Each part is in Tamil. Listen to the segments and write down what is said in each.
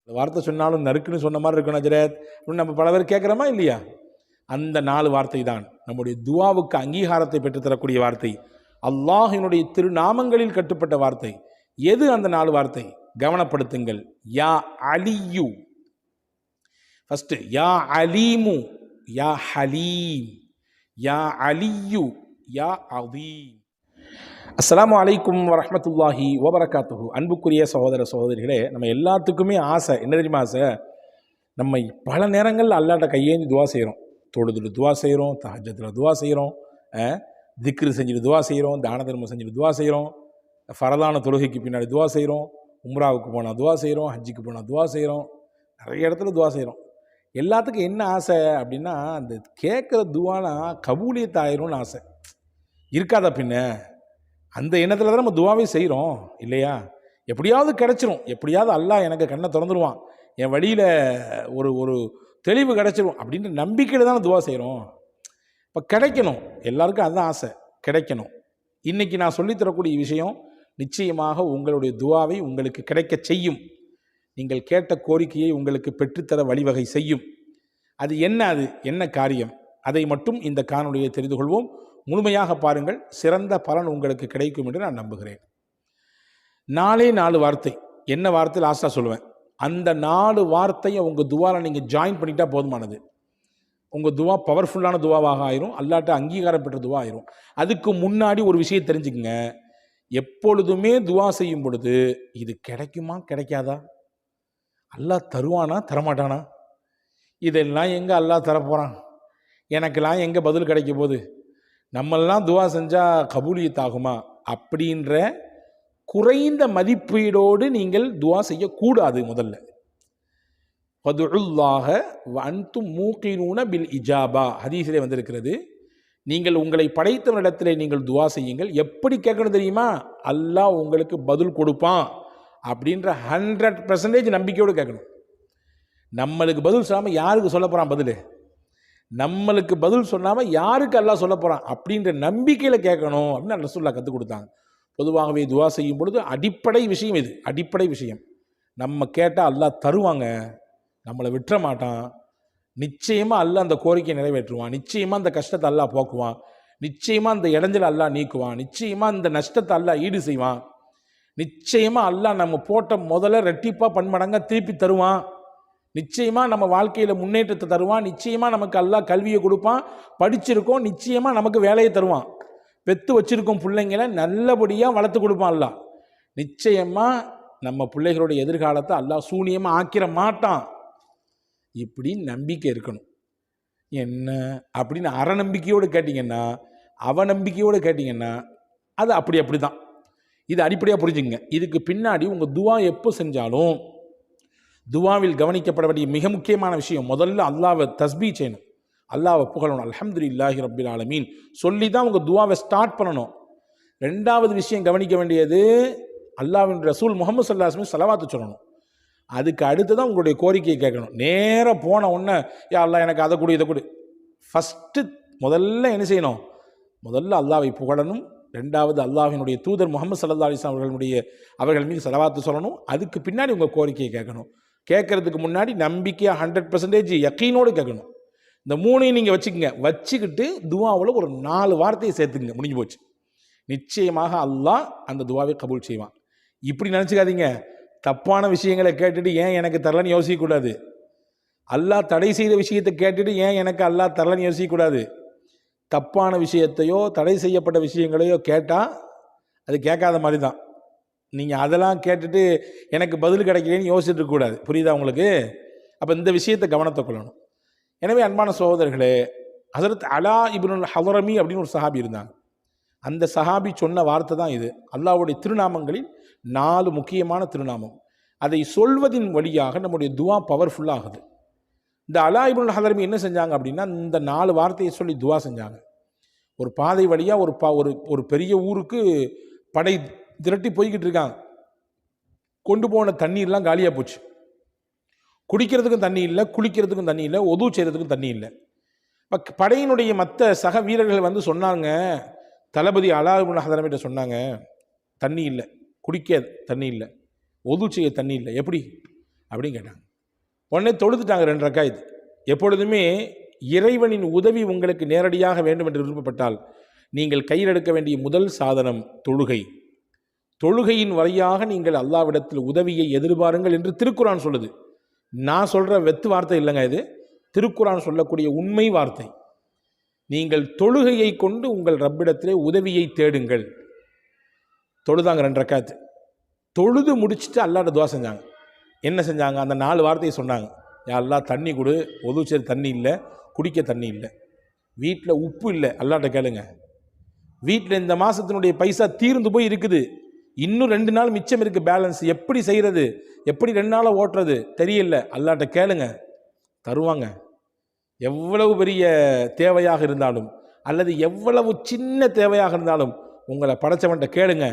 வார்த்தை சொன்னாலும் நறுக்குன்னு சொன்ன மாதிரி இருக்கணும் ஹஜ்ரத் அப்படின்னு நம்ம பல பேர் கேட்குறோமா இல்லையா? அந்த 4 வார்த்தை தான் நம்முடைய துவாவுக்கு அங்கீகாரத்தை பெற்றுத்தரக்கூடிய வார்த்தை, அல்லாஹினுடைய திருநாமங்களில் கட்டுப்பட்ட வார்த்தை. எது அந்த 4 வார்த்தை? கவனப்படுத்துங்கள். யா அலியு ஃபர்ஸ்ட், யா அலீமு, யா ஹலீம், யா அலியு, யா அதீம். அஸ்ஸலாமு அலைக்கும் வரஹ்மத்துல்லாஹி வபரகாத்துஹு. அன்புக்குரிய சகோதர சகோதரிகளே, நம்ம எல்லாத்துக்குமே ஆசை என்ன தெரியுமா? ஆசை, நம்ம பல நேரங்கள் அல்லாட்ட கையேந்தி துவா செய்கிறோம். தொழுதுட்டு துவா செய்கிறோம், தஹஜ்ஜுதில் துவா செய்கிறோம், திக்ரு செஞ்சுட்டு துவா செய்கிறோம், தான தர்மம் செஞ்சுட்டு துவா செய்கிறோம், ஃபரதான தொழுகைக்கு பின்னாடி துவா செய்கிறோம், உம்ராவுக்கு போனால் துவா செய்கிறோம், ஹஜ்ஜுக்கு போனால் துவா செய்கிறோம், நிறைய இடத்துல துவா செய்கிறோம். எல்லாத்துக்கும் என்ன ஆசை அப்படின்னா, அந்த கேட்குற துவானா கபூலியத் ஆயிரும்னு ஆசை இருக்காதா? பின்ன அந்த எண்ணத்தில் தான் நம்ம துவாவே செய்கிறோம் இல்லையா? எப்படியாவது கிடச்சிரும், எப்படியாவது அல்லாஹ் எனக்கு கண்ணை திறந்துருவான், என் வழியில் ஒரு ஒரு தெளிவு கிடச்சிரும் அப்படின்ற நம்பிக்கையில் தானே துவா செய்கிறோம். இப்போ கிடைக்கணும், எல்லாருக்கும் அதுதான் ஆசை, கிடைக்கணும். இன்றைக்கி நான் சொல்லித்தரக்கூடிய விஷயம் நிச்சயமாக உங்களுடைய துவாவை உங்களுக்கு கிடைக்க செய்யும். நீங்கள் கேட்ட கோரிக்கையை உங்களுக்கு பெற்றுத்தர வழிவகை செய்யும். அது என்ன காரியம், அதை மட்டும் இந்த காணொளியை தெரிந்து கொள்வோம். முழுமையாக பாருங்கள், சிறந்த பலன் உங்களுக்கு கிடைக்கும் என்று நான் நம்புகிறேன். 4 வார்த்தை. என்ன வார்த்தை லாஸ்ட்டாக சொல்லுவேன். அந்த 4 வார்த்தையை உங்கள் துவாவில் நீங்கள் ஜாயின் பண்ணிட்டா போதுமானது. உங்கள் துவா பவர்ஃபுல்லான துவாவாக ஆயிரும், அல்லாட்ட அங்கீகாரம் பெற்ற துவா ஆயிரும். அதுக்கு முன்னாடி ஒரு விஷயம் தெரிஞ்சுக்கங்க, எப்பொழுதுமே துவா செய்யும் பொழுது இது கிடைக்குமா கிடைக்காதா, அல்லாஹ் தருவானா தரமாட்டானா, இதெல்லாம் எங்கே அல்லாஹ் தரப்போகிறான், எனக்கெல்லாம் எங்கே பதில் கிடைக்க போகுது, நம்மெல்லாம் துவா செஞ்சால் கபூலியத்தாகுமா அப்படின்ற குறைந்த மதிப்பீடோடு நீங்கள் துவா செய்யக்கூடாது. முதல்ல ஃபதுல்லாஹ வஅன்தும் மூகினூன பில் இஜாபா, ஹதீஸிலே வந்திருக்கிறது. நீங்கள் உங்களை படைத்தவனிடத்திலே நீங்கள் துவா செய்யுங்கள். எப்படி கேட்கணும் தெரியுமா? அல்லாஹ் உங்களுக்கு பதில் கொடுப்பான் அப்படின்ற 100% நம்பிக்கையோடு கேட்கணும். நம்மளுக்கு பதில் சொல்லாமல் யாருக்கு சொல்ல போகிறான் பதில், நம்மளுக்கு பதில் சொல்லாமல் யாருக்கு அல்லாஹ் சொல்ல போகிறான் அப்படின்ற நம்பிக்கையில் கேட்கணும் அப்படின்னு ரசூலுல்லாஹ் கற்றுக் கொடுத்தாங்க. பொதுவாகவே துவா செய்யும் பொழுது அடிப்படை விஷயம் இது, அடிப்படை விஷயம். நம்ம கேட்டால் அல்லாஹ் தருவாங்க, நம்மளை விட்டுற மாட்டான். நிச்சயமாக அல்லாஹ் அந்த கோரிக்கையை நிறைவேற்றுவான், நிச்சயமாக அந்த கஷ்டத்தை அல்லாஹ் போக்குவான், நிச்சயமாக அந்த இடைஞ்சலை அல்லாஹ் நீக்குவான், நிச்சயமாக அந்த நஷ்டத்தை அல்லாஹ் ஈடு செய்வான், நிச்சயமாக அல்லாஹ் நம்ம போட்ட முதல்ல ரெட்டிப்பாக பன்மடங்காக திருப்பி தருவான், நிச்சயமாக நம்ம வாழ்க்கையில் முன்னேற்றத்தை தருவான், நிச்சயமாக நமக்கு அல்லாஹ் கல்வியை கொடுப்பான், படிச்சிருக்கோம் நிச்சயமாக நமக்கு வேலையை தருவான், பெற்று வச்சிருக்கோம் பிள்ளைங்களை நல்லபடியாக வளர்த்து கொடுப்பான் அல்லாஹ், நிச்சயமாக நம்ம பிள்ளைகளுடைய எதிர்காலத்தை அல்லாஹ் சூனியமாக ஆக்கிற மாட்டான். இப்படி நம்பிக்கை இருக்கணும். என்ன அப்படின்னு அறநம்பிக்கையோடு கேட்டிங்கன்னா, அவநம்பிக்கையோடு கேட்டிங்கன்னா அது அப்படி தான். இது அடிப்படையாக புரிஞ்சுங்க. இதுக்கு பின்னாடி உங்கள் துவா எப்போ செஞ்சாலும் துவாவில் கவனிக்கப்பட வேண்டிய மிக முக்கியமான விஷயம், முதல்ல அல்லாஹ்வை தஸ்பீ செய்யணும், அல்லாஹ்வை புகழணும், அல்ஹம்துலில்லாஹி ரப்பில் ஆலமீன் சொல்லி தான் உங்கள் துவாவை ஸ்டார்ட் பண்ணணும். 2வது விஷயம் கவனிக்க வேண்டியது, அல்லாஹ்வின் ரசூல் முஹம்மது ஸல்லல்லாஹு அலைஹி வஸல்லம் ஸலவாத்து சொல்லணும். அதுக்கு அடுத்து தான் உங்களுடைய கோரிக்கையை கேட்கணும். நேராக போன உடனே யா அல்லாஹ் எனக்கு அதை கொடு இதை கொடு, முதல்ல என்ன செய்யணும், முதல்ல அல்லாஹ்வை புகழணும். 2வது அல்லாஹ்வினுடைய தூதர் முஹம்மது ஸல்லல்லாஹு அலைஹி வஸல்லம் அவர்கள் மீது ஸலவாத்து சொல்லணும். அதுக்கு பின்னாடி உங்கள் கோரிக்கையை கேட்கணும். கேட்கறதுக்கு முன்னாடி நம்பிக்கையாக 100% யக்கீனோடு கேட்கணும். இந்த 3ஐயும் நீங்கள் வச்சுக்கிட்டு துவாவில் ஒரு 4 வார்த்தையை சேர்த்துங்க, முடிஞ்சு போச்சு. நிச்சயமாக அல்லாஹ் அந்த துவாவை கபூல் செய்வான். இப்படி நினச்சிக்காதீங்க, தப்பான விஷயங்களை கேட்டுட்டு ஏன் எனக்கு தரலன்னு யோசிக்கக்கூடாது, அல்லாஹ் தடை செய்த விஷயத்தை கேட்டுட்டு ஏன் எனக்கு அல்லாஹ் தரலன்னு யோசிக்கக்கூடாது. தப்பான விஷயத்தையோ தடை செய்யப்பட்ட விஷயங்களையோ கேட்டால் அது கேட்காத மாதிரி தான். நீங்கள் அதெல்லாம் கேட்டுட்டு எனக்கு பதில் கிடைக்கலன்னு யோசிச்சுட்டு இருக்கக்கூடாது. புரியுதா உங்களுக்கு? அப்போ இந்த விஷயத்தை கவனத்தை கொள்ளணும். எனவே அன்பான சகோதரர்களே, ஹஸரத் அலா இப்னுல் ஹதரமி அப்படின்னு ஒரு சஹாபி இருந்தாங்க. அந்த சஹாபி சொன்ன வார்த்தை தான் இது. அல்லாஹ்வுடைய திருநாமங்களில் 4 முக்கியமான திருநாமம். அதை சொல்வதின் வழியாக நம்முடைய துவா பவர்ஃபுல்லாகுது. இந்த அலா இப்னுல் ஹதரமி என்ன செஞ்சாங்க அப்படின்னா, இந்த 4 வார்த்தையை சொல்லி துவா செஞ்சாங்க. ஒரு பாதை வழியாக ஒரு பெரிய ஊருக்கு படை திரட்டி போய்கிட்டு இருக்காங்க. கொண்டு போன தண்ணீர்லாம் காலியாக போச்சு. குடிக்கிறதுக்கும் தண்ணி இல்லை, குளிக்கிறதுக்கும் தண்ணி இல்லை, ஒது செய்கிறதுக்கும் தண்ணி இல்லை. இப்போ படையினுடைய மற்ற சக வீரர்கள் வந்து சொன்னாங்க, தளபதி அலா இப்னுல் ஹதரமிட்ட சொன்னாங்க, தண்ணி இல்லை, குடிக்க தண்ணி இல்லை, ஒது செய்ய தண்ணி இல்லை, எப்படி அப்படின்னு கேட்டாங்க. உடனே தொழுதுட்டாங்க 2 ரக்காயத். எப்பொழுதுமே இறைவனின் உதவி உங்களுக்கு நேரடியாக வேண்டும் என்று விருப்பப்பட்டால் நீங்கள் கையில் எடுக்க வேண்டிய முதல் சாதனம் தொழுகை. தொழுகையின் வழியாக நீங்கள் அல்லாஹ்விடத்தில் உதவியை எதிர்பாருங்கள் என்று திருக்குர்ஆன் சொல்லுது. நான் சொல்கிற வெத்து வார்த்தை இல்லைங்க, இது திருக்குர்ஆன் சொல்லக்கூடிய உண்மை வார்த்தை. நீங்கள் தொழுகையை கொண்டு உங்கள் ரப்பிடத்திலே உதவியை தேடுங்கள். தொழுதாங்க 2 ரக்காயத். தொழுது முடிச்சுட்டு அல்லாஹ்ட்ட துஆ செஞ்சாங்க. என்ன செஞ்சாங்க? அந்த 4 வார்த்தையை சொன்னாங்க. யா அல்லாஹ் தண்ணி கொடு, ஒதுச்சேரி தண்ணி இல்லை, குடிக்க தண்ணி இல்லை, வீட்டில் உப்பு இல்லை, அல்லாஹ்ட்ட கேளுங்க. வீட்டில் இந்த மாதத்தினுடைய பைசா தீர்ந்து போய் இருக்குது, இன்னும் 2 நாள் மிச்சம் இருக்குது பேலன்ஸ், எப்படி செய்கிறது, எப்படி 2 நாளை ஓட்டுறது தெரியல, அல்லாஹ்ட்ட கேளுங்க, தருவாங்க. எவ்வளவு பெரிய தேவையாக இருந்தாலும் அல்லது எவ்வளவு சின்ன தேவையாக இருந்தாலும் உங்களை படைச்சவன்கிட்ட கேளுங்க,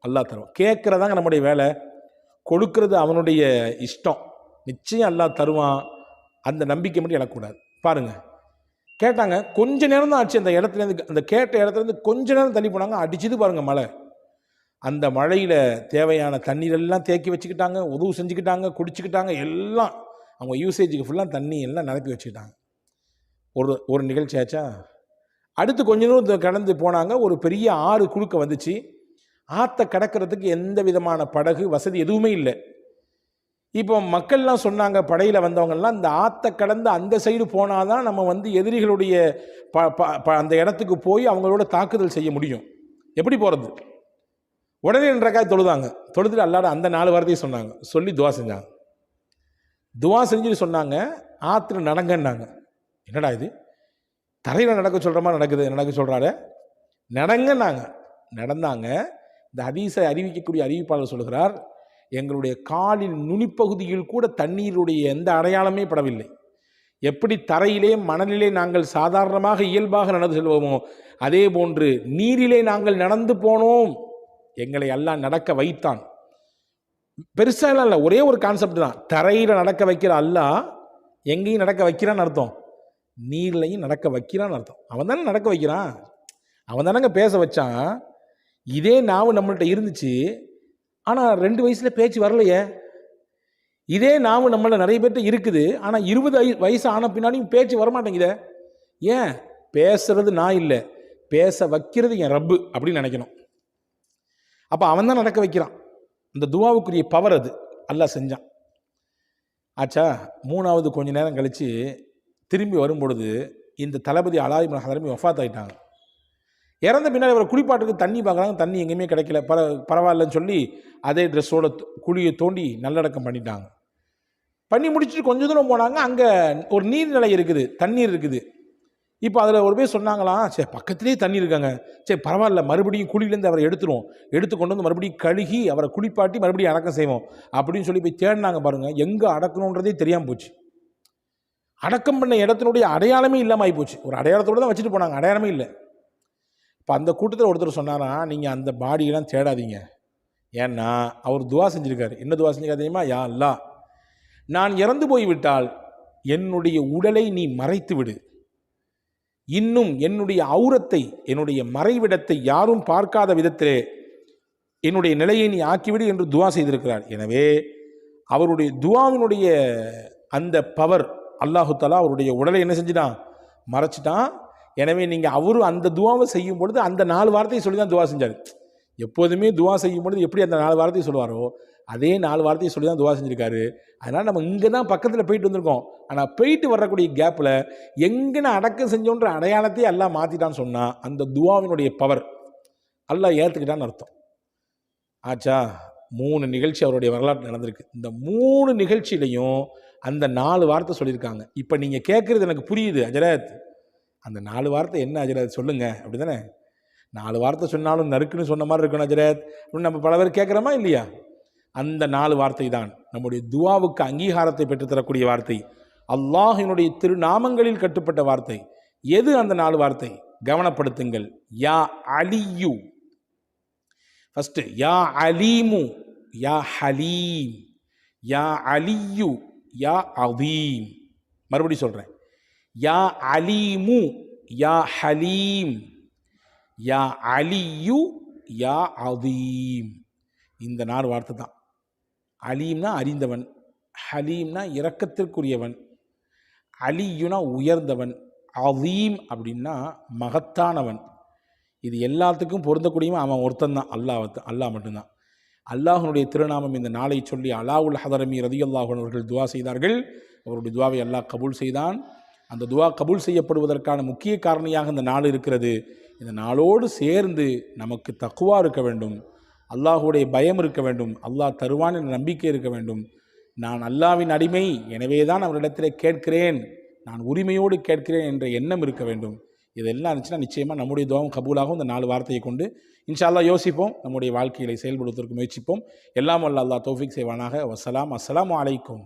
அல்லாஹ் தருவான். கேட்குறதாங்க நம்முடைய வேலை, கொடுக்கறது அவனுடைய இஷ்டம். நிச்சயம் அல்லாஹ் தருவான், அந்த நம்பிக்கை மட்டும் எனக்கூடாது. பாருங்கள், கேட்டாங்க, கொஞ்ச நேரம் தான் ஆச்சு. அந்த இடத்துலேருந்து, அந்த கேட்ட இடத்துலேருந்து கொஞ்ச நேரம் தள்ளி போனாங்க, அடிச்சுது பாருங்கள் மழை. அந்த மழையில் தேவையான தண்ணீரெல்லாம் தேக்கி வச்சுக்கிட்டாங்க, உதவு செஞ்சுக்கிட்டாங்க, குடிச்சுக்கிட்டாங்க, எல்லாம் அவங்க யூசேஜுக்கு ஃபுல்லாக தண்ணி எல்லாம் நிரப்பி வச்சுக்கிட்டாங்க. ஒரு நிகழ்ச்சி ஆச்சா. அடுத்து கொஞ்ச தூரம் கடந்து போனாங்க, ஒரு பெரிய ஆறு குறுக்க வந்துச்சு. ஆற்றை கடக்கிறதுக்கு எந்த விதமான படகு வசதி எதுவுமே இல்லை. இப்போ மக்கள்லாம் சொன்னாங்க, படையில் வந்தவங்கெல்லாம், இந்த ஆற்றை கடந்து அந்த சைடு போனால் தான் நம்ம எதிரிகளுடைய அந்த இடத்துக்கு போய் அவங்களோட தாக்குதல் செய்ய முடியும். எப்படி போகிறது? உடனே 2 ரக்காயத் தொழுதாங்க. தொழுதுட்டு அல்லாஹ்ட்ட அந்த 4 வார்த்தையை சொன்னாங்க, சொல்லி துவா செஞ்சாங்க. துவா செஞ்சுட்டு சொன்னாங்க, ஆற்றுல நடங்கன்னாங்க. என்னடா இது, தரையில் நடக்க சொல்கிற மாதிரி நடக்க சொல்கிறாரு, நடங்கன்னாங்க. நடந்தாங்க. இந்த ஹதீஸை அறிவிக்கக்கூடிய அறிவிப்பாளர் சொல்கிறார், எங்களுடைய காலின் நுனிப்பகுதியில் கூட தண்ணீருடைய எந்த அடையாளமே படவில்லை. எப்படி தரையிலே மணலிலே நாங்கள் சாதாரணமாக இயல்பாக நடந்து செல்வோமோ அதே போன்று நீரிலே நாங்கள் நடந்து போனோம். எங்களை அல்லாஹ் நடக்க வைத்தான். பெருசாலாம் இல்லை, ஒரே ஒரு கான்செப்ட் தான். தரையில் நடக்க வைக்கிற அல்லாஹ் எங்கேயும் நடக்க வைக்கிறான்னு அர்த்தம், நீர்லையும் நடக்க வைக்கிறான்னு அர்த்தம். அவன் தானே நடக்க வைக்கிறான், அவன் தானங்க பேச வச்சான். இதே நாவு நம்மள்கிட்ட இருந்துச்சு, ஆனால் 2 வயசில் பேச்சு வரலையே. இதே நாவு நம்மள நிறைய பேர்கிட்ட இருக்குது, ஆனால் 20 வயசு ஆன பின்னாடியும் பேச்சு வரமாட்டேங்குதே. ஏன்? பேசுறது நான் இல்லை, பேச வைக்கிறது என் ரப்பு அப்படின்னு நினைக்கணும். அப்போ அவன் தான் நடக்க வைக்கிறான். இந்த துவாவுக்குரிய பவர் அது அல்லாஹ் செஞ்சான். ஆச்சா. 3வது கொஞ்ச நேரம் கழித்து திரும்பி வரும்பொழுது இந்த தளபதி அலா இப்னு ஹதரமி வஃபாத் ஆகிட்டாங்க. இறந்த பின்னாடி அவரை குளிப்பாட்டுக்கு தண்ணி பார்க்குறாங்க, தண்ணி எங்கேயுமே கிடைக்கல. பரவாயில்லன்னு சொல்லி அதே ட்ரெஸ்ஸோட குழியை தோண்டி நல்லடக்கம் பண்ணிட்டாங்க. பண்ணி முடிச்சுட்டு கொஞ்சம் தூரம் போனாங்க, அங்கே ஒரு நீர்நிலை இருக்குது, தண்ணீர் இருக்குது. இப்போ அதில் ஒரு பேர் சொன்னாங்களாம், சரி பக்கத்துலேயே தண்ணி இருக்காங்க, சரி பரவாயில்ல, மறுபடியும் குழியிலேருந்து அவரை எடுத்து கொண்டு வந்து மறுபடியும் கழுகி அவரை குளிப்பாட்டி மறுபடியும் அடக்கம் செய்வோம் அப்படின்னு சொல்லி போய் தேடினாங்க. பாருங்கள், எங்கே அடக்கணுன்றதே தெரியாமல் போச்சு. அடக்கம் பண்ண இடத்தினுடைய அடையாளமே இல்லாமல் ஆகி போச்சு. ஒரு அடையாளத்தோடு தான் வச்சுட்டு போனாங்க, அடையாளமே இல்லை. இப்போ அந்த கூட்டத்தில் ஒருத்தர் சொன்னாரா, நீங்கள் அந்த பாடியெல்லாம் தேடாதீங்க, ஏன்னா அவர் துவா செஞ்சுருக்காரு. என்ன துவா செஞ்சுருக்காரு தெரியுமா? யா அல்லாஹ், நான் இறந்து போய்விட்டால் என்னுடைய உடலை நீ மறைத்து விடு, இன்னும் என்னுடைய ஔரத்தை, என்னுடைய மறைவிடத்தை யாரும் பார்க்காத விதத்திலே என்னுடைய நிலையை நீ ஆக்கிவிடு என்று துவா செய்திருக்கிறார். எனவே அவருடைய துவாவினுடைய அந்த பவர், அல்லாஹு தஆலா அவருடைய உடலை என்ன செஞ்சுட்டான்? மறைச்சிட்டான். எனவே நீங்கள் அவரும் அந்த துவாவை செய்யும் பொழுது அந்த 4 வார்த்தையை சொல்லி தான் துவா செஞ்சார். எப்போதுமே துவா செய்யும் பொழுது எப்படி அந்த 4 வார்த்தையை சொல்லுவாரோ அதே 4 வார்த்தையை சொல்லி தான் துவா செஞ்சுருக்காரு. அதனால் நம்ம இங்கே தான் பக்கத்தில் போயிட்டு வந்திருக்கோம், ஆனால் போயிட்டு வரக்கூடிய கேப்பில் எங்கன்னு அடக்கம் செஞ்சோன்ற அடையாளத்தையே அல்லாஹ் மாற்றிட்டான்னு சொன்னால் அந்த துவாவினுடைய பவர் அல்லாஹ் ஏற்றுக்கிட்டான்னு அர்த்தம். ஆச்சா. 3 நிகழ்ச்சி அவருடைய வரலாற்று நடந்திருக்கு. இந்த 3 நிகழ்ச்சியிலையும் அந்த 4 வார்த்தை சொல்லியிருக்காங்க. இப்போ நீங்கள் கேட்குறது எனக்கு புரியுது அஜரத், அந்த 4 வார்த்தை என்ன அஜரத் சொல்லுங்கள், அப்படி தானே? 4 வார்த்தை சொன்னாலும் நறுக்குன்னு சொன்ன மாதிரி இருக்கணும் அஜரத் அப்படின்னு நம்ம பல பேர் கேட்குறோமா இல்லையா? அந்த 4 வார்த்தை தான் நம்முடைய துவாவுக்கு அங்கீகாரத்தை பெற்றுத்தரக்கூடிய வார்த்தை, அல்லாஹினுடைய திருநாமங்களில் கட்டுப்பட்ட வார்த்தை. எது அந்த 4 வார்த்தை? கவனப்படுத்துங்கள். யா அலியு ஃபஸ்ட்டு, யா அலீமு, யா ஹலீம், யா அலியு, யா அதீம். மறுபடியும் சொல்கிறேன், யா அலீமு, யா ஹலீம், யா அலியு, யா அதீம். இந்த 4 வார்த்தை தான். அலீம்னா அறிந்தவன், ஹலீம்னா இரக்கத்திற்குரியவன், அலியுனா உயர்ந்தவன், அதீம் அப்படின்னா மகத்தானவன். இது எல்லாத்துக்கும் பொருந்தக்கூடியவன் அவன் ஒருத்தன் தான், அல்லாஹ் மட்டும்தான். அல்லாஹனுடைய திருநாமம் இந்த நாளை சொல்லி அலாவுல் ஹதரமி ரதியல்லாஹு அன்ஹு அவர்கள் துவா செய்தார்கள். அவருடைய துவாவை அல்லாஹ் கபூல் செய்தான். அந்த துவா கபூல் செய்யப்படுவதற்கான முக்கிய காரணியாக இந்த நாள் இருக்கிறது. இந்த நாளோடு சேர்ந்து நமக்கு தக்குவா இருக்க வேண்டும், அல்லாஹுடைய பயம் இருக்க வேண்டும், அல்லாஹ் தருவான் என்ற நம்பிக்கை இருக்க வேண்டும். நான் அல்லாவின் அடிமை, எனவே தான் அவரிடத்திலே கேட்கிறேன், நான் உரிமையோடு கேட்கிறேன் என்ற எண்ணம் இருக்க வேண்டும். இதெல்லாம் இருந்துச்சுன்னா நிச்சயமாக நம்முடைய துவாவும் கபூலாகும். இந்த 4 வார்த்தையை கொண்டு இன்ஷா அல்லாஹ் யோசிப்போம், நம்முடைய வாழ்க்கையை செயல்படுத்துவதற்கு முயற்சிப்போம். எல்லாம் வல்ல அல்லாஹ் தௌஃபீக் செய்வானாக. வஸ்ஸலாம். அஸ்ஸலாமு அலைக்கும்.